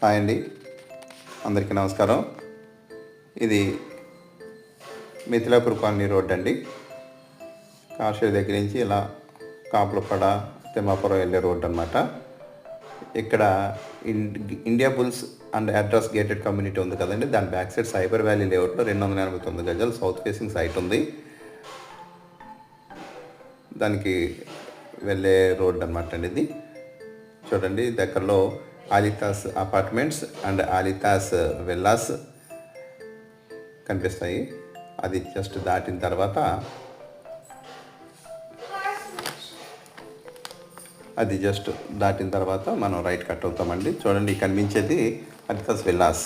Hi అండి, అందరికీ నమస్కారం. ఇది మిథిలాపూర్ కాలనీ రోడ్ అండి. కాశీ దగ్గర నుంచి ఇలా కాపులపడ తిమ్మాపురం వెళ్ళే రోడ్ అనమాట. ఇక్కడ India bulls and address gated community ఉంది కదండి, దాని బ్యాక్ సైడ్ సైబర్ వ్యాలీ లేఅవుట్లో 289 గజాలు సౌత్ ఫేసింగ్ సైట్ ఉంది. దానికి వెళ్ళే రోడ్ అనమాట అండి ఇది. చూడండి, దగ్గరలో ఆలితాస్ అపార్ట్మెంట్స్ అండ్ ఆలితాస్ విల్లాస్ కనిపిస్తాయి. అది జస్ట్ దాటిన తర్వాత మనం రైట్ కట్ అవుతామండి. చూడండి, కనిపించేది ఆలితాస్ విల్లాస్.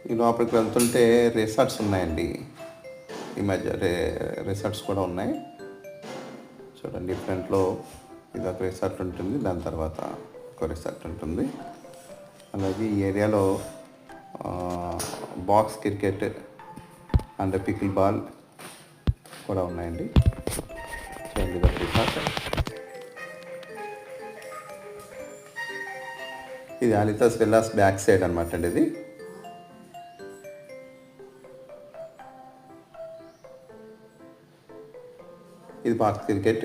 ఈ లోపలికి వెళ్తుంటే రిసార్ట్స్ ఉన్నాయండి. ఈ మధ్య రిసార్ట్స్ కూడా ఉన్నాయి. చూడండి, ఫ్రంట్లో ఇది ఒక రిసార్ట్ ఉంటుంది, దాని తర్వాత ఒక రిసార్ట్ ఉంటుంది. అలాగే ఈ ఏరియాలో box cricket and pickle ball కూడా ఉన్నాయండి. చూడండి, ఇది ఒక రిసార్ట్. ఇది ఆలితాస్ విల్లాస్ బ్యాక్ సైడ్ అనమాట అండి. ఇది బాక్స్ క్రికెట్.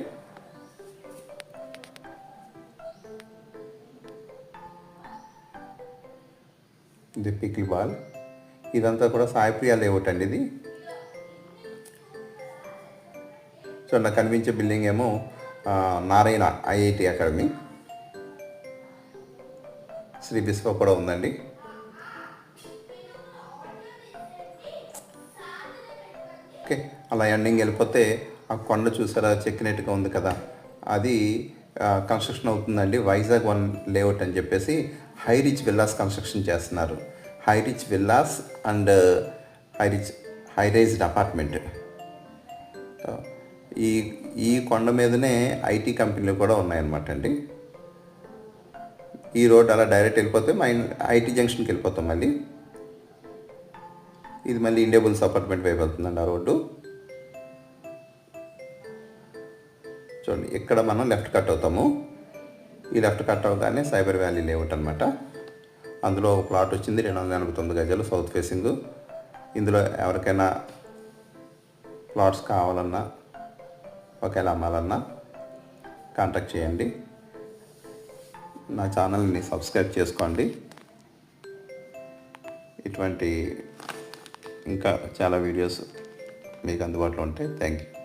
ఇది పికిల్ బాల్. ఇదంతా కూడా సాయిప్రియ లేఅవుట్ అండి. ఇది చూడండి, కనిపించే బిల్డింగ్ ఏమో నారాయణ ఐఐటి అకాడమీ. శ్రీ బిస్వ కూడా ఉందండి. ఓకే, అలా ఎండింగ్ వెళ్ళిపోతే ఆ కొండ చూసారా, చెక్కినట్టుగా ఉంది కదా, అది కన్స్ట్రక్షన్ అవుతుందండి. వైజాగ్ 1 లేఅవుట్ అని చెప్పేసి హై రిచ్ విల్లాస్ కన్స్ట్రక్షన్ చేస్తున్నారు. High rich villas and high raised apartment. ఈ కొండ మీదనే ఐటీ కంపెనీలు కూడా ఉన్నాయన్నమాట అండి. ఈ రోడ్ అలా డైరెక్ట్ వెళ్ళిపోతే ఐటీ జంక్షన్కి వెళ్ళిపోతాం. మళ్ళీ ఇది మళ్ళీ ఇండియా బుల్స్ అపార్ట్మెంట్ వైపు వెళ్తుందండి ఆ రోడ్డు. చూడండి, ఇక్కడ మనం లెఫ్ట్ కట్ అవుతాము. ఈ లెఫ్ట్ కట్ అవగానే సైబర్ వ్యాలీ లేఅవుట్ అనమాట. అందులో ఒక ప్లాట్ వచ్చింది, 289 గజాలు సౌత్ ఫేసింగ్. ఇందులో ఎవరికైనా ప్లాట్స్ కావాలన్నా, ఒకవేళ అమ్మాలన్నా కాంటాక్ట్ చేయండి. నా ఛానల్ని సబ్స్క్రైబ్ చేసుకోండి. ఇటువంటి ఇంకా చాలా వీడియోస్ మీకు అందుబాటులో ఉంటాయి. Thank you.